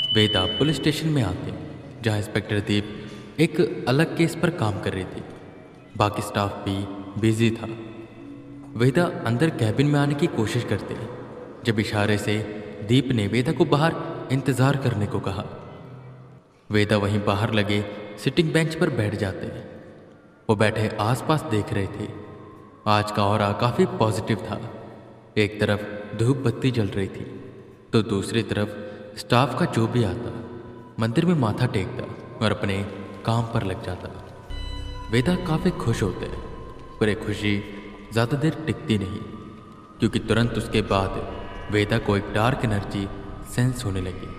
वेदा police station में आते जहां इंस्पेक्टर दीप एक अलग केस पर काम कर रही थी। बाकी स्टाफ भी बिजी था। वेदा अंदर कैबिन में आने की कोशिश करते जब इशारे से दीप ने वेदा को बाहर इंतजार करने को कहा। वेदा वहीं बाहर लगे सिटिंग बेंच पर बैठ जाते हैं। वो बैठे आसपास देख रहे थे। आज का ऑरा काफ़ी पॉजिटिव था। एक तरफ धूप बत्ती जल रही थी तो दूसरी तरफ स्टाफ का जो भी आता मंदिर में माथा टेकता और अपने काम पर लग जाता। वेदा काफ़ी खुश होते पर ये खुशी ज़्यादा देर टिकती नहीं, क्योंकि तुरंत उसके बाद वेदा को एक डार्क एनर्जी सेंस होने लगी।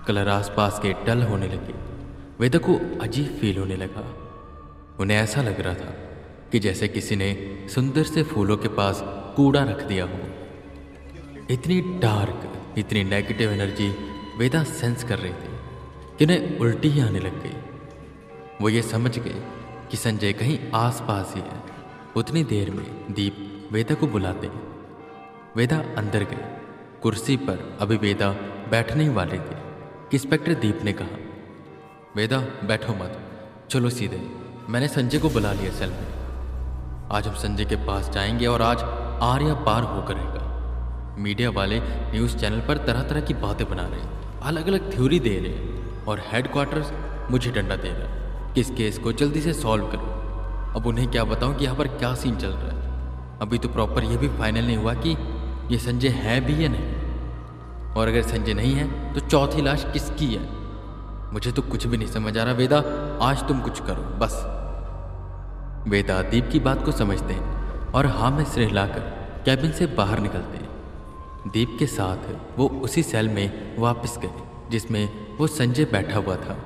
कलर आसपास के डल होने लगे। वेदा को अजीब फील होने लगा। उन्हें ऐसा लग रहा था कि जैसे किसी ने सुंदर से फूलों के पास कूड़ा रख दिया हो। इतनी डार्क, इतनी नेगेटिव एनर्जी वेदा सेंस कर रही थी कि उन्हें उल्टी ही आने लग गई। वो ये समझ गए कि संजय कहीं आसपास ही है। उतनी देर में दीप वेदा को बुलाते हैं। वेदा अंदर गए। कुर्सी पर अभी वेदा बैठने ही वाले थे कि इंस्पेक्टर दीप ने कहा, वेदा बैठो मत, चलो सीधे। मैंने संजय को बुला लिया सेल में। आज हम संजय के पास जाएंगे और आज आर या पार होकर रहेगा। मीडिया वाले न्यूज़ चैनल पर तरह तरह की बातें बना रहे हैं, अलग अलग थ्योरी दे रहे हैं और हेडक्वार्टर्स मुझे डंडा दे रहा है कि इस केस को जल्दी से सॉल्व करो। अब उन्हें क्या बताऊं कि यहाँ पर क्या सीन चल रहा है। अभी तो प्रॉपर ये भी फाइनल नहीं हुआ कि ये संजय है भी या नहीं, और अगर संजय नहीं है तो चौथी लाश किसकी है। मुझे तो कुछ भी नहीं समझ आ रहा। वेदा आज तुम कुछ करो बस। वेदा दीप की बात को समझते हैं और हाँ में सिर हिलाकर कैबिन से बाहर निकलते हैं। दीप के साथ वो उसी सेल में वापस गए जिसमें वो संजय बैठा हुआ था।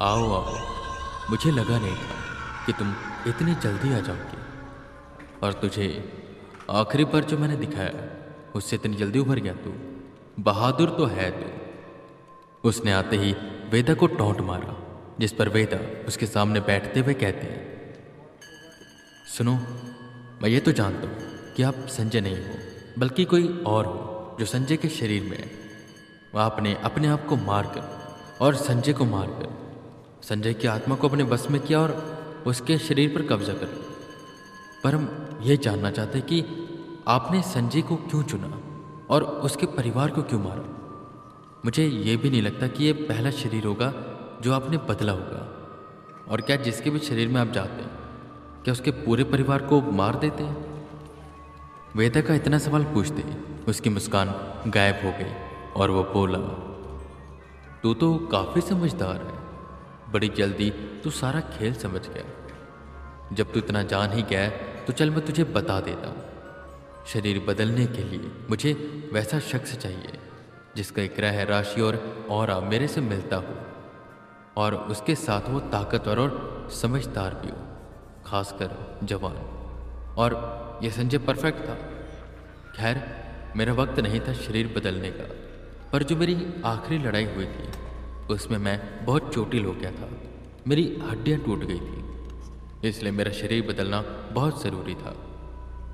आओ आओ, मुझे लगा नहीं था कि तुम इतनी जल्दी आ जाओगी, और तुझे आखिरी बार जो मैंने दिखाया उससे इतनी जल्दी उभर गया तू। बहादुर तो है तू। उसने आते ही वेदा को टॉन्ट मारा, जिस पर वेदा उसके सामने बैठते हुए कहते हैं, सुनो, मैं ये तो जानता हूँ कि आप संजय नहीं हो बल्कि कोई और हो जो संजय के शरीर में है। आपने अपने आप को मारकर और संजय को मारकर संजय की आत्मा को अपने बस में किया और उसके शरीर पर कब्जा कर। पर हम ये जानना चाहते हैं कि आपने संजय को क्यों चुना और उसके परिवार को क्यों मारा। मुझे ये भी नहीं लगता कि ये पहला शरीर होगा जो आपने बदला होगा। और क्या जिसके भी शरीर में आप जाते हैं क्या उसके पूरे परिवार को मार देते हैं। वेदा का इतना सवाल पूछते ही उसकी मुस्कान गायब हो गई और वो बोला, तू तो काफ़ी समझदार है। बड़ी जल्दी तू सारा खेल समझ गया। जब तू इतना जान ही गया तो चल मैं तुझे बता देता हूँ। शरीर बदलने के लिए मुझे वैसा शख्स चाहिए जिसका एक ग्रह राशि और ऑरा मेरे से मिलता हो, और उसके साथ वो ताकतवर और समझदार भी हो, खासकर जवान। और यह संजय परफेक्ट था। खैर, मेरा वक्त नहीं था शरीर बदलने का, पर जो मेरी आखिरी लड़ाई हुई थी उसमें मैं बहुत चोटिल हो गया था। मेरी हड्डियां टूट गई थी, इसलिए मेरा शरीर बदलना बहुत ज़रूरी था।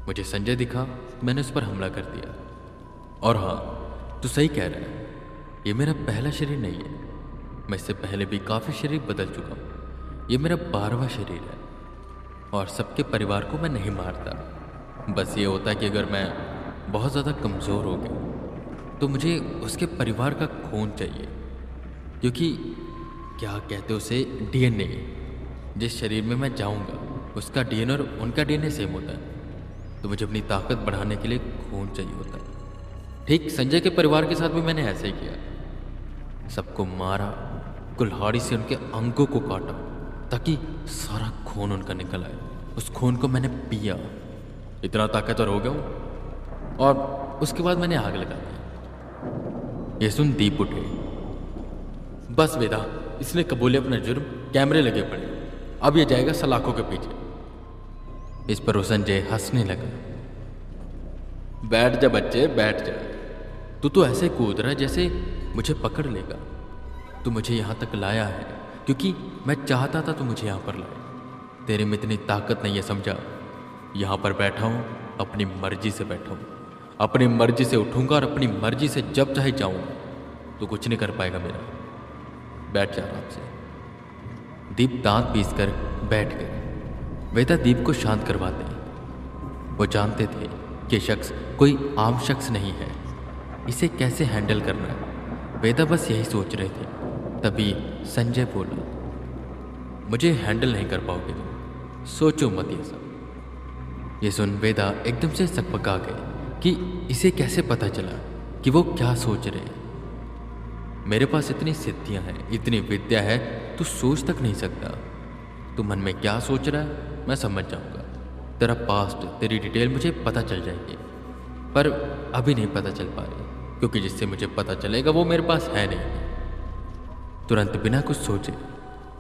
मुझे संजय दिखा, मैंने उस पर हमला कर दिया। और हाँ, तू सही कह रहा है, ये मेरा पहला शरीर नहीं है। मैं इससे पहले भी काफ़ी शरीर बदल चुका हूँ। ये मेरा 12वां शरीर है। और सबके परिवार को मैं नहीं मारता। बस ये होता है कि अगर मैं बहुत ज़्यादा कमज़ोर हो गया तो मुझे उसके परिवार का खून चाहिए, क्योंकि क्या कहते उसे, डीएनए। जिस शरीर में मैं जाऊंगा उसका डीएनए और उनका डीएनए सेम होता है, तो मुझे अपनी ताकत बढ़ाने के लिए खून चाहिए होता है। ठीक संजय के परिवार के साथ भी मैंने ऐसे ही किया। सबको मारा, कुल्हाड़ी से उनके अंगों को काटा ताकि सारा खून उनका निकल आए। उस खून को मैंने पिया, इतना ताकतवर हो गया हूँ। और उसके बाद मैंने आग लगा दी। ये सुन दीप उठे। बस वेदा, इसने कबूले अपना जुर्म। कैमरे लगे पड़े, अब ये जाएगा सलाखों के पीछे। इस पर संजय हंसने लगा। बैठ जा बच्चे, बैठ जा। तू तो ऐसे कूद रहा है जैसे मुझे पकड़ लेगा। तू मुझे यहाँ तक लाया है क्योंकि मैं चाहता था तू मुझे यहाँ पर लाए। तेरे में इतनी ताकत नहीं है, समझा। यहाँ पर बैठा हूँ, अपनी मर्जी से बैठा हूँ। अपनी मर्जी से उठूँगा और अपनी मर्जी से जब चाहे जाऊँगा। तू कुछ नहीं कर पाएगा मेरा, बैठ जा आराम से। दीप दांत पीसकर बैठ गए। वेदा दीप को शांत करवाते हैं। वो जानते थे कि शख्स कोई आम शख्स नहीं है, इसे कैसे हैंडल करना है। वेदा बस यही सोच रहे थे। तभी संजय बोला, मुझे हैंडल नहीं कर पाओगे तुम, सोचो मत ये सब। ये सुन वेदा एकदम से सकपका गए कि इसे कैसे पता चला कि वो क्या सोच रहे हैं। मेरे पास इतनी सिद्धियां हैं, इतनी विद्या है, तू सोच तक नहीं सकता। तू मन में क्या सोच रहा है मैं समझ जाऊंगा। तेरा पास्ट, तेरी डिटेल मुझे पता चल जाएगी, पर अभी नहीं पता चल पा रही, क्योंकि जिससे मुझे पता चलेगा वो मेरे पास है नहीं। तुरंत बिना कुछ सोचे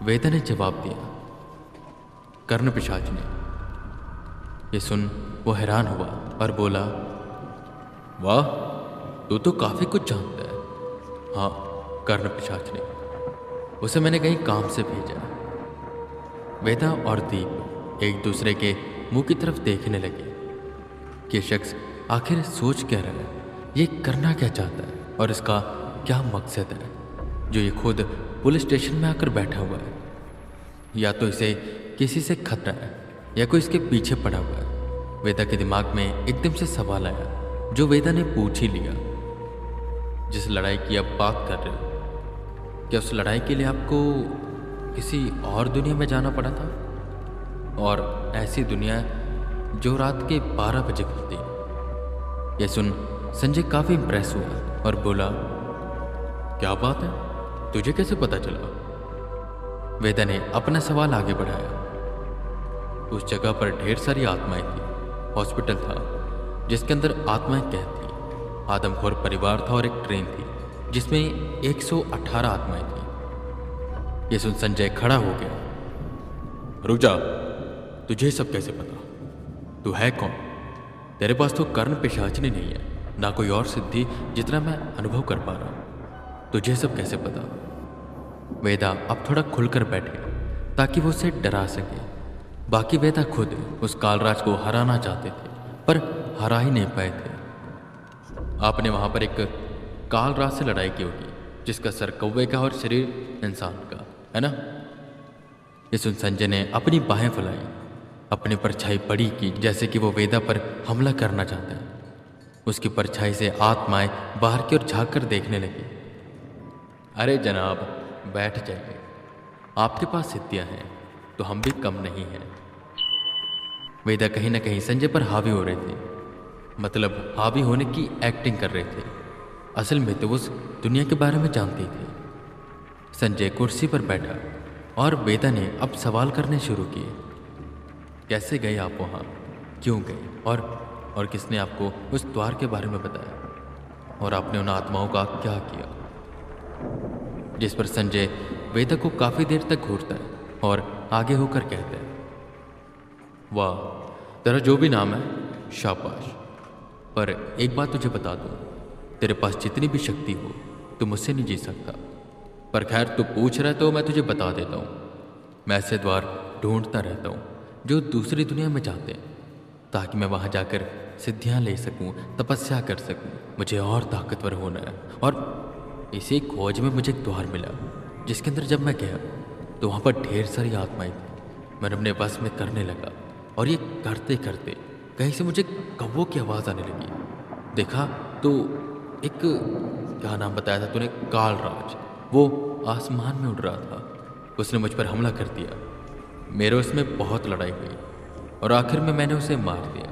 वेदा ने जवाब दिया, कर्ण पिशाच ने। ये सुन वो हैरान हुआ और बोला, वाह, तू तो काफी कुछ जानता है। हाँ, कर्ण पिशाच ने, उसे मैंने कहीं काम से भेजा। वेदा और दीप एक दूसरे के मुंह की तरफ देखने लगे कि शख्स आखिर सोच क्या रहा है, ये करना क्या चाहता है और इसका क्या मकसद है जो ये खुद पुलिस स्टेशन में आकर बैठा हुआ है। या तो इसे किसी से खतरा है या कोई इसके पीछे पड़ा हुआ है। वेदा के दिमाग में एकदम से सवाल आया जो वेदा ने पूछ ही लिया, जिस लड़ाई की आप बात कर रहे हो, क्या उस लड़ाई के लिए आपको किसी और दुनिया में जाना पड़ा था? और ऐसी दुनिया जो रात के 12 बजे खुलती है। यह सुन संजय काफी इम्प्रेस हुआ और बोला, क्या बात है, तुझे कैसे पता चला? वेदा ने अपना सवाल आगे बढ़ाया। उस जगह पर ढेर सारी आत्माएं थी। हॉस्पिटल था जिसके अंदर आत्माएं कैद थी। आदमखोर परिवार था और एक ट्रेन थी जिसमें 118 आत्माएं थी। ये सुन संजय खड़ा हो गया। रुक जा, तुझे सब कैसे पता? तू है कौन? तेरे पास तो कर्ण पिशाचनी नहीं है, ना कोई और सिद्धि जितना मैं अनुभव कर पा रहा हूं। तुझे सब कैसे पता? वेदा अब थोड़ा खुलकर बैठे ताकि वो उसे डरा सके। बाकी वेदा खुद उस कालराज को हराना चाहते थे पर हरा ही नहीं पाए थे। आपने वहां पर एक कालराज से लड़ाई की होगी जिसका सर कौवे का और शरीर इंसान का, है ना? ये सुन संजय ने अपनी बाहें फैलाई, अपनी परछाई बड़ी की जैसे कि वो वेदा पर हमला करना चाहता है। उसकी परछाई से आत्माएं बाहर की ओर झांक कर देखने लगी। अरे जनाब, बैठ जाइए, आपके पास सिद्धियां हैं तो हम भी कम नहीं हैं। वेदा कहीं ना कहीं संजय पर हावी हो रहे थे, मतलब हावी होने की एक्टिंग कर रहे थे। असल में तो उस दुनिया के बारे में जानती थी। संजय कुर्सी पर बैठा और वेदा ने अब सवाल करने शुरू किए। कैसे गए आप वहाँ, क्यों गए, और किसने आपको उस द्वार के बारे में बताया, और आपने उन आत्माओं का क्या किया? जिस पर संजय वेदा को काफी देर तक घूरता है और आगे होकर कहता है, वाह, तेरा जो भी नाम है शाबाश, पर एक बात तुझे बता दूं, तेरे पास जितनी भी शक्ति हो तू मुझसे नहीं जी सकता। पर खैर, तू पूछ रहा है तो मैं तुझे बता देता हूँ। मैं ऐसे द्वार ढूंढता रहता हूँ जो दूसरी दुनिया में जाते हैं, ताकि मैं वहाँ जाकर सिद्धियाँ ले सकूँ, तपस्या कर सकूँ, मुझे और ताकतवर होना है। और इसी खोज में मुझे एक द्वार मिला जिसके अंदर जब मैं गया तो वहाँ पर ढेर सारी आत्माएं थी। मैंने अपने बस में करने लगा और ये करते करते कहीं से मुझे कौवों की आवाज़ आने लगी। देखा तो एक, क्या नाम बताया था तूने, कालराज, वो आसमान में उड़ रहा था। उसने मुझ पर हमला कर दिया। मेरे उसमें बहुत लड़ाई हुई और आखिर में मैंने उसे मार दिया।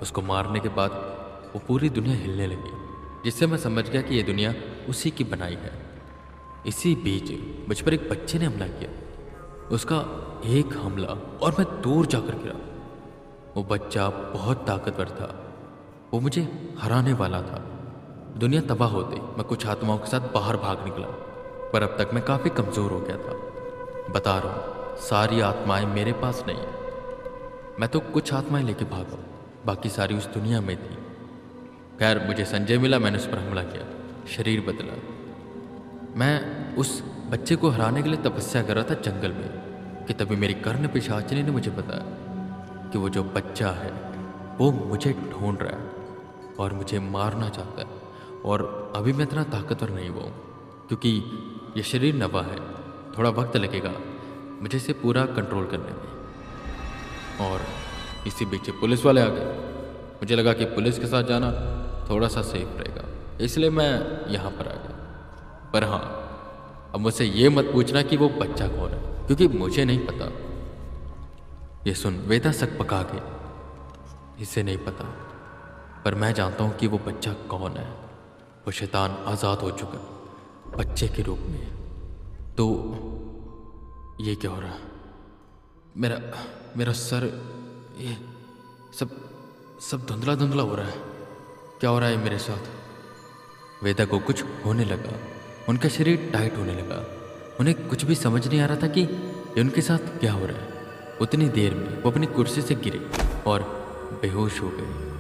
उसको मारने के बाद वो पूरी दुनिया हिलने लगी, जिससे मैं समझ गया कि ये दुनिया उसी की बनाई है। इसी बीच मुझ पर एक बच्चे ने हमला किया। उसका एक हमला और मैं दूर जाकर गिरा। वो बच्चा बहुत ताकतवर था, वो मुझे हराने वाला था। दुनिया तबाह होते मैं कुछ आत्माओं के साथ बाहर भाग निकला, पर अब तक मैं काफ़ी कमज़ोर हो गया था। बता रहा हूँ, सारी आत्माएं मेरे पास नहीं। मैं तो कुछ आत्माएं लेके भागा, बाकी सारी उस दुनिया में थी। खैर, मुझे संजय मिला, मैंने उस पर हमला किया, शरीर बदला। मैं उस बच्चे को हराने के लिए तपस्या कर रहा था जंगल में कि तभी मेरी कर्ण पिशाचिनी ने मुझे बताया कि वो जो बच्चा है वो मुझे ढूंढ रहा है और मुझे मारना चाहता है, और अभी मैं इतना ताकतवर नहीं हुआ हूँ क्योंकि ये शरीर नवा है, थोड़ा वक्त लगेगा मुझे इसे पूरा कंट्रोल करने में। और इसी बीच पुलिस वाले आ गए। मुझे लगा कि पुलिस के साथ जाना थोड़ा सा सेफ रहेगा, इसलिए मैं यहाँ पर आ गया। पर हाँ, अब मुझसे ये मत पूछना कि वो बच्चा कौन है, क्योंकि मुझे नहीं पता। ये सुन वेदा सक पका गई। इसे नहीं पता, पर मैं जानता हूँ कि वो बच्चा कौन है। वो शैतान आज़ाद हो चुका बच्चे के रूप में। तो ये क्या हो रहा है? मेरा मेरा सर, ये सब धुंधला धुंधला हो रहा है। क्या हो रहा है मेरे साथ? वेदा को कुछ होने लगा, उनका शरीर टाइट होने लगा। उन्हें कुछ भी समझ नहीं आ रहा था कि ये उनके साथ क्या हो रहा है। उतनी देर में वो अपनी कुर्सी से गिरे और बेहोश हो गए।